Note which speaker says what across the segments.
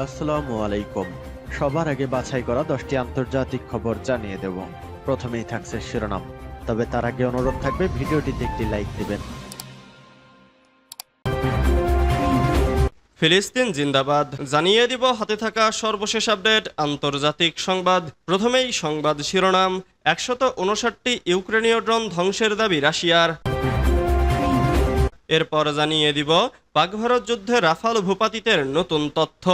Speaker 1: আসসালামু আলাইকুম। সবার আগে বাছাই করা 10টি আন্তর্জাতিক খবর জানিয়ে দেব। প্রথমেই থাকছে শিরোনাম, তবে তার আগে অনুরোধ থাকবে ভিডিওটিতে একটি লাইক দিবেন।
Speaker 2: ফিলিস্তিন জিন্দাবাদ জানিয়ে দিব হাতে থাকা সর্বশেষ আপডেট আন্তর্জাতিক সংবাদ। প্রথমেই সংবাদ শিরোনাম, 159টি ইউক্রেনীয় ড্রোন ধ্বংসের দাবি রাশিয়ার। এরপর জানিয়ে দিব পাক ভারত যুদ্ধে রাফাল ভূপাতিতের নতুন তথ্য।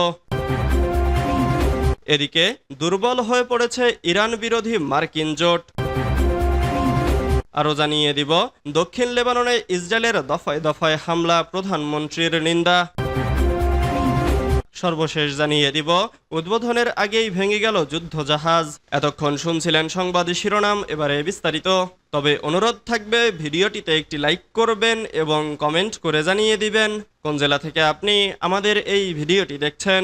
Speaker 2: এদিকে দুর্বল হয়ে পড়েছে ইরান বিরোধী মার্কিন জোট। আরও জানিয়ে দিব দক্ষিণ লেবাননে ইসরায়েলের দফায় দফায় হামলা, প্রধানমন্ত্রীর নিন্দা। সর্বশেষ জানিয়ে দিব উদ্বোধনের আগেই ভেঙে গেল যুদ্ধজাহাজ। এতক্ষণ শুনছিলেন সংবাদ শিরোনাম, এবারে বিস্তারিত। তবে অনুরোধ থাকবে ভিডিওটিতে একটি লাইক করবেন এবং কমেন্ট করে জানিয়ে দিবেন কোন জেলা থেকে আপনি আমাদের এই ভিডিওটি দেখছেন।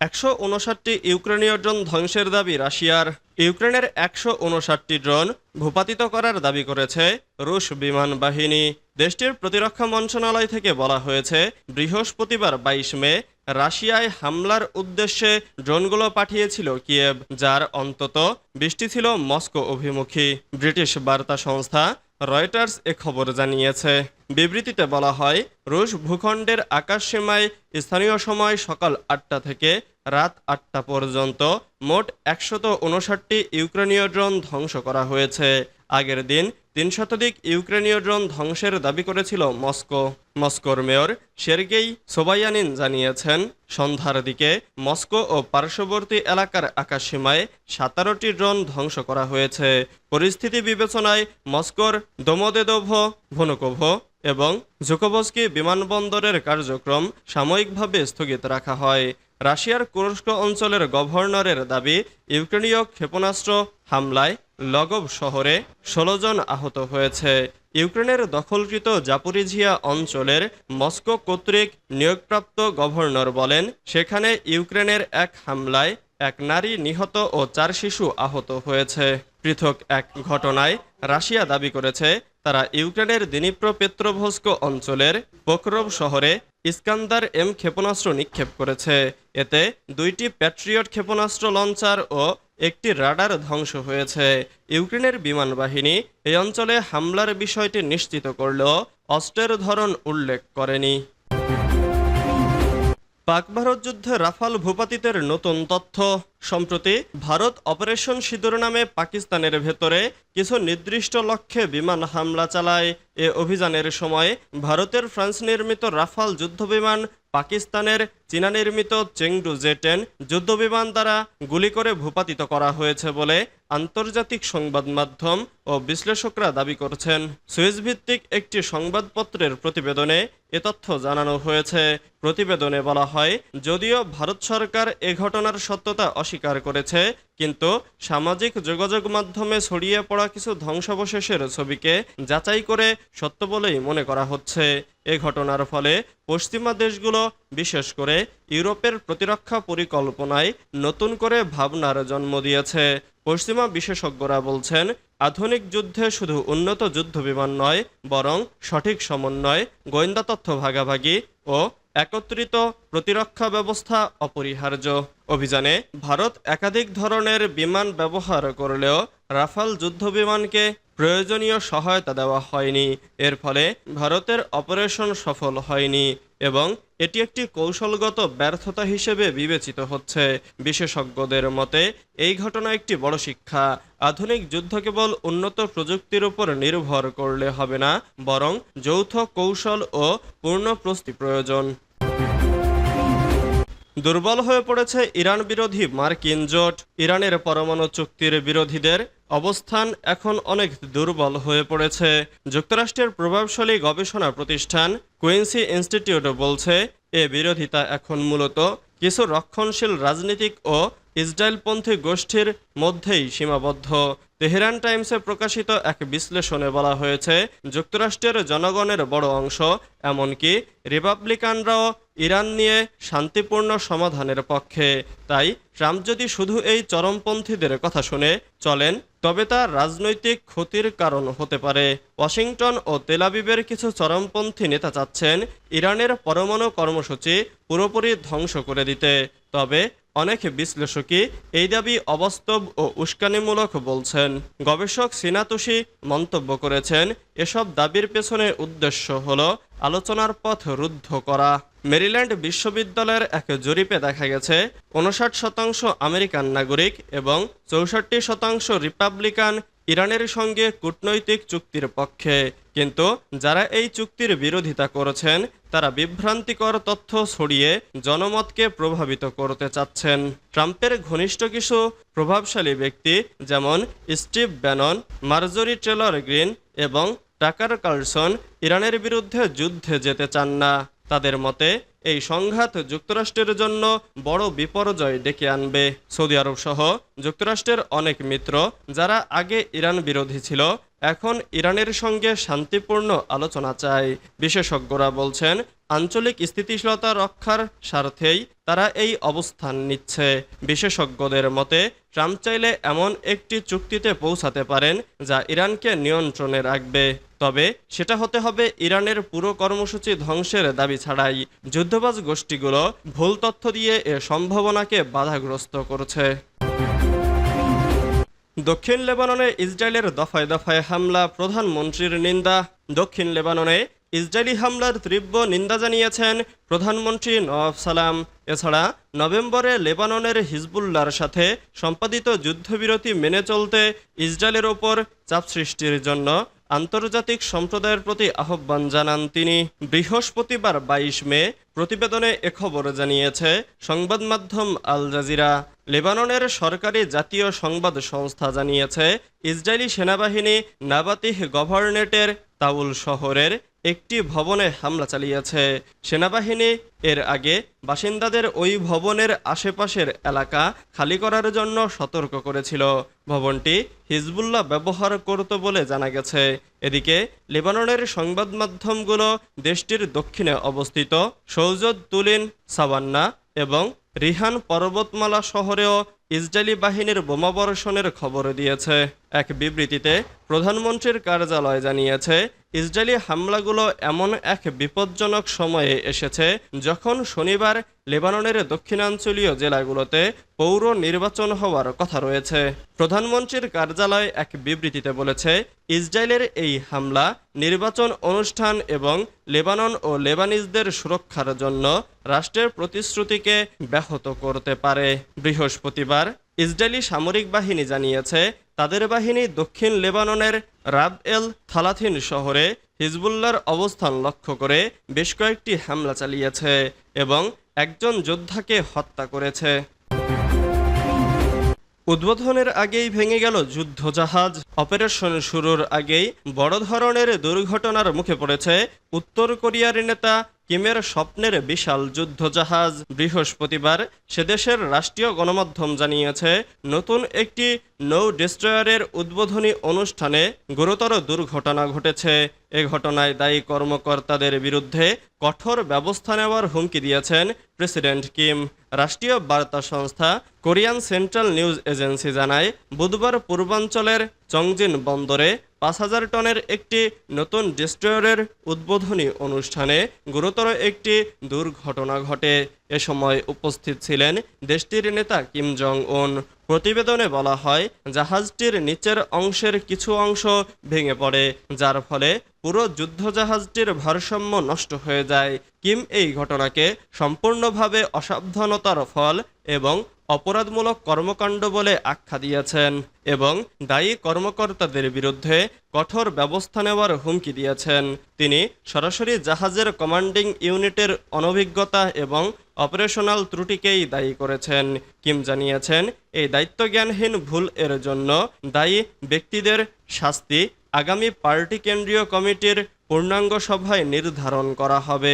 Speaker 2: 159টি ইউক্রেনীয় ড্রোন ধ্বংসের দাবি রাশিয়ার। ইউক্রেনের 159টি ড্রোন ভূপাতিত করার দাবি করেছে রুশ বিমান বাহিনী। দেশটির প্রতিরক্ষা মন্ত্রণালয় থেকে বলা হয়েছে, বৃহস্পতিবার 22 মে রাশিয়ায় হামলার উদ্দেশ্যে ড্রোনগুলো পাঠিয়েছিল কিয়েভ, যার অন্তত 20টি ছিল মস্কো অভিমুখী। ব্রিটিশ বার্তা সংস্থা রয়টার্স এ খবর জানিয়েছে। বিবৃতিতে বলা হয়, রুশ ভূখণ্ডের আকাশসীমায় স্থানীয় সময় সকাল 8টা থেকে রাত 8টা পর্যন্ত মোট 159টি ইউক্রেনীয় ড্রোন ধ্বংস করা হয়েছে। আগের দিন 3 শতাধিক ইউক্রেনীয় ড্রোন ধ্বংসের দাবি করেছিল মস্কো। মস্কোর মেয়র সের্গেই সোবায়ানিন জানিয়েছেন, সন্ধ্যার দিকে মস্কো ও পার্শ্ববর্তী এলাকার আকাশসীমায় 17টি ড্রোন ধ্বংস করা হয়েছে। পরিস্থিতি বিবেচনায় মস্কোর দোমোদেদোভো, ভুনুকোভো এবং ঝুকোভস্কি বিমানবন্দরের কার্যক্রম সাময়িকভাবে স্থগিত রাখা হয়। রাশিয়ার কুরস্ক অঞ্চলের গভর্নরের দাবি, ইউক্রেনীয় ক্ষেপণাস্ত্র হামলায় লগভ শহরে 16 জন আহত হয়েছে। ইউক্রেনের দখলকৃত জাপোরিঝিয়া অঞ্চলের মস্কো কর্তৃক নিয়োগপ্রাপ্ত গভর্নর বলেন, সেখানে ইউক্রেনের এক হামলায় এক নারী নিহত ও 4 শিশু আহত হয়েছে। পৃথক এক ঘটনায় রাশিয়া দাবি করেছে, তারা ইউক্রেনের দিনিপ্রপেত্রোভস্ক অঞ্চলের পোকরোভ শহরে ইস্কান্দার এম ক্ষেপণাস্ত্র নিক্ষেপ করেছে। এতে 2টি প্যাট্রিয়ট ক্ষেপণাস্ত্র লঞ্চার ও একটি রাডার ধ্বংস হয়েছে। ইউক্রেনের বিমান বাহিনী এই অঞ্চলে হামলার বিষয়টি নিশ্চিত করলেও অস্ত্রের ধরন উল্লেখ করেনি। পাক ভারত যুদ্ধে রাফাল ভূপাতিতের নতুন তথ্য। সম্প্রতি ভারত অপারেশন সিঁদুর নামে পাকিস্তানের ভেতরে কিছু নির্দিষ্ট লক্ষ্যে বিমান হামলা চালায়। এ অভিযানের সময় ভারতের ফ্রান্স নির্মিত রাফাল যুদ্ধবিমান পাকিস্তানের চীনা নির্মিত চেংডু জে-10 যুদ্ধবিমান দ্বারা গুলি করে ভূপাতিত করা হয়েছে বলে আন্তর্জাতিক সংবাদ মাধ্যম ও বিশ্লেষকরা দাবি করছেন। সুইস ভিত্তিক একটি সংবাদপত্রের প্রতিবেদনে এ তথ্য জানানো হয়েছে। প্রতিবেদনে বলা হয়, যদিও ভারত সরকার এ ঘটনার সত্যতা অস্বীকার করেছে, কিন্তু সামাজিক যোগাযোগ মাধ্যমে ছড়িয়ে পড়া কিছু ধ্বংসাবশেষের ছবিকে যাচাই করে সত্য বলেই মনে করা হচ্ছে। এ ঘটনার ফলে পশ্চিমা দেশগুলো, বিশেষ করে ইউরোপের প্রতিরক্ষা পরিকল্পনায় নতুন করে ভাবনার জন্ম দিয়েছে। পশ্চিমা বিশেষজ্ঞরা বলছেন, আধুনিক যুদ্ধে শুধু উন্নত যুদ্ধবিমান নয়, বরং সঠিক সমন্বয়, গোয়েন্দা তথ্য ভাগাভাগি ও একত্রিত প্রতিরক্ষা ব্যবস্থা অপরিহার্য। অভিযানে ভারত একাধিক ধরনের বিমান ব্যবহার করলেও রাফাল যুদ্ধবিমানকে প্রয়োজনীয় সহায়তা দেওয়া হয়নি। এর ফলে ভারতের অপারেশন সফল হয়নি এবং এটি একটি কৌশলগত ব্যর্থতা হিসেবে বিবেচিত হচ্ছে। বিশেষজ্ঞদের মতে এই ঘটনা একটি বড় শিক্ষা। আধুনিক যুদ্ধ কেবল উন্নত প্রযুক্তির উপর নির্ভর করলে হবে না, বরং যৌথ কৌশল ও পূর্ণ প্রস্তুতি প্রয়োজন। দুর্বল হয়ে পড়েছে ইরান বিরোধী মার্কিন জোট। ইরানের পরমাণু চুক্তির বিরোধীদের অবস্থান এখন অনেক দুর্বল হয়ে পড়েছে। যুক্তরাষ্ট্রের প্রভাবশালী গবেষণা প্রতিষ্ঠান কুইন্সি ইনস্টিটিউট বলছে, এ বিরোধিতা এখন মূলত কিছু রক্ষণশীল রাজনীতিক ও ইসরায়েলপন্থী গোষ্ঠীর মধ্যেই সীমাবদ্ধ। তেহরান টাইমসে প্রকাশিত এক বিশ্লেষণে বলা হয়েছে, যুক্তরাষ্ট্রের জনগণের বড় অংশ, এমনকি রিপাবলিকানরাও ইরান নিয়ে শান্তিপূর্ণ সমাধানের পক্ষে। তাই ট্রাম্প যদি শুধু এই চরমপন্থীদের কথা শুনে চলেন, তবে তা রাজনৈতিক ক্ষতির কারণ হতে পারে। ওয়াশিংটন ও তেল আবিবের কিছু চরমপন্থী নেতা চাচ্ছেন ইরানের পরমাণু কর্মসূচি পুরোপুরি ধ্বংস করে দিতে। তবে অনেক বিশ্লেষকই এই দাবি অবাস্তব ও উস্কানিমূলক বলছেন। গবেষক সিনাতুশি মন্তব্য করেছেন, এসব দাবির পেছনে উদ্দেশ্য হল আলোচনার পথ রুদ্ধ করা। মেরিল্যান্ড বিশ্ববিদ্যালয়ের এক জরিপে দেখা গেছে ৫৯% আমেরিকান নাগরিক এবং ৬৪% রিপাবলিকান ইরানের সঙ্গে কূটনৈতিক চুক্তির পক্ষে। কিন্তু যারা এই চুক্তির বিরোধিতা করেছেন তারা বিভ্রান্তিকর তথ্য ছড়িয়ে জনমতকে প্রভাবিত করতে চাচ্ছেন। ট্রাম্পের ঘনিষ্ঠ কিছু প্রভাবশালী ব্যক্তি যেমন স্টিভ ব্যানন, মার্জরি টেলর গ্রিন এবং টাকার কার্লসন ইরানের বিরুদ্ধে যুদ্ধে যেতে চান না। তাদের মতে এই সংঘাত যুক্তরাষ্ট্রের জন্য বড় বিপর্যয় ডেকে আনবে। সৌদি আরব সহ যুক্তরাষ্ট্রের অনেক মিত্র যারা আগে ইরান বিরোধী ছিল, এখন ইরানের সঙ্গে শান্তিপূর্ণ আলোচনা চায়। বিশেষজ্ঞরা বলছেন, আঞ্চলিক স্থিতিশীলতা রক্ষার স্বার্থেই তারা এই অবস্থান নিচ্ছে। বিশেষজ্ঞদের মতে ট্রাম্প চাইলে এমন একটি চুক্তিতে পৌঁছাতে পারেন যা ইরানকে নিয়ন্ত্রণে রাখবে। তবে সেটা হতে হবে ইরানের পুরো কর্মসূচি ধ্বংসের দাবি ছাড়াই। যুদ্ধবাজ গোষ্ঠীগুলো ভুল তথ্য দিয়ে এ সম্ভাবনাকে বাধাগ্রস্ত করছে। দক্ষিণ লেবাননে ইসরায়েলের দফায় দফায় হামলা, প্রধানমন্ত্রীর নিন্দা। দক্ষিণ লেবাননে ইসরায়েলি হামলার তীব্র নিন্দা জানিয়েছেন প্রধানমন্ত্রী নওয়াব সালাম। এছাড়া নভেম্বরে লেবাননের হিজবুল্লাহর সাথে সম্পাদিত যুদ্ধবিরতি মেনে চলতে ইসরায়েলের ওপর চাপ সৃষ্টির জন্য আন্তর্জাতিক সম্প্রদায়ের প্রতি আহ্বান জানান তিনি। বৃহস্পতিবার ২২ মে প্রতিবেদনে এ খবর জানিয়েছে সংবাদ মাধ্যম আল জাজিরা। লেবাননের সরকারি জাতীয় সংবাদ সংস্থা জানিয়েছে, ইসরায়েলি সেনাবাহিনী নাবাতিহ গভর্নরেটের তাউল শহরের একটি ভবনে হামলা চালিয়েছে। সেনাবাহিনী এর আগে বাসিন্দাদের ওই ভবনের আশেপাশের এলাকা খালি করার জন্য সতর্ক করেছিল। ভবনটি হিজবুল্লাহ ব্যবহার করত বলে জানা গেছে। এদিকে লেবাননের সংবাদ মাধ্যমগুলো দেশটির দক্ষিণে অবস্থিত সৌজদ তুলিন, সাওয়ান্না এবং রিহান পর্বতমালা শহরেও ইসরায়েলি বাহিনীর বোমাবর্ষণের খবর দিয়েছে। এক বিবৃতিতে প্রধানমন্ত্রীর কার্যালয় জানিয়েছে, ইসরায়েলি হামলাগুলো এমন এক বিপজ্জনক সময়ে এসেছে যখন শনিবার লেবাননের দক্ষিণাঞ্চলীয় জেলাগুলোতে পৌর নির্বাচন হওয়ার কথা রয়েছে। প্রধানমন্ত্রীর কার্যালয় এক বিবৃতিতে বলেছে, ইসরায়েলের এই হামলা নির্বাচন অনুষ্ঠান এবং লেবানন ও লেবানিজদের সুরক্ষার জন্য রাষ্ট্রের প্রতিশ্রুতিকে ব্যাহত করতে পারে। বৃহস্পতিবার ইসরায়েলি সামরিক বাহিনী জানিয়েছে, তাদের বাহিনী দক্ষিণ লেবাননের রাব এল থালাথিন শহরে হিজবুল্লাহর অবস্থান লক্ষ্য করে বেশ কয়েকটি হামলা চালিয়েছে এবং একজন যোদ্ধাকে হত্যা করেছে। উদ্বোধনের আগেই ভেঙে গেল যুদ্ধজাহাজ। অপারেশন শুরুর আগেই বড় ধরনের দুর্ঘটনার মুখে পড়েছে উত্তর কোরিয়ার নেতা কিমের স্বপ্নের বিশাল যুদ্ধজাহাজ। বৃহস্পতিবার সেদেশের রাষ্ট্রীয় গণমাধ্যম জানিয়েছে, নতুন একটি নৌ ডেস্ট্রয়ারের উদ্বোধনী অনুষ্ঠানে গুরুতর দুর্ঘটনা ঘটেছে। এ ঘটনায় দায়ী কর্মকর্তাদের বিরুদ্ধে কঠোর ব্যবস্থা নেওয়ার হুমকি দিয়েছেন প্রেসিডেন্ট কিম। রাষ্ট্রীয় বার্তা সংস্থা কোরিয়ান সেন্ট্রাল নিউজ এজেন্সি জানায়, বুধবার পূর্বাঞ্চলের চংজিন বন্দরে ৫,০০০ টনের একটি নতুন ডেস্ট্রয়ারের উদ্বোধনী অনুষ্ঠানে গুরুতর একটি দুর্ঘটনা ঘটে। এ সময় উপস্থিত ছিলেন দেশটির নেতা কিম জং উন। প্রতিবেদনে বলা হয়, জাহাজটির নিচের অংশের কিছু অংশ ভেঙে পড়ে, যার ফলে পুরো যুদ্ধজাহাজটির ভারসাম্য নষ্ট হয়ে যায়। কিম এই ঘটনাকে সম্পূর্ণভাবে অসাবধানতার ফল এবং অপরাধমূলক কর্মকাণ্ড বলে আখ্যা দিয়েছেন এবং দায়ী কর্মকর্তাদের বিরুদ্ধে কঠোর ব্যবস্থা নেওয়ার হুমকি দিয়েছেন। তিনি সরাসরি জাহাজের কমান্ডিং ইউনিটের অনভিজ্ঞতা এবং অপারেশনাল ত্রুটিকেই দায়ী করেছেন। কিম জানিয়েছেন, এই দায়িত্বজ্ঞানহীন ভুল এর জন্য দায়ী ব্যক্তিদের শাস্তি আগামী পার্টি কেন্দ্রীয় কমিটির পূর্ণাঙ্গ সভায় নির্ধারণ করা হবে।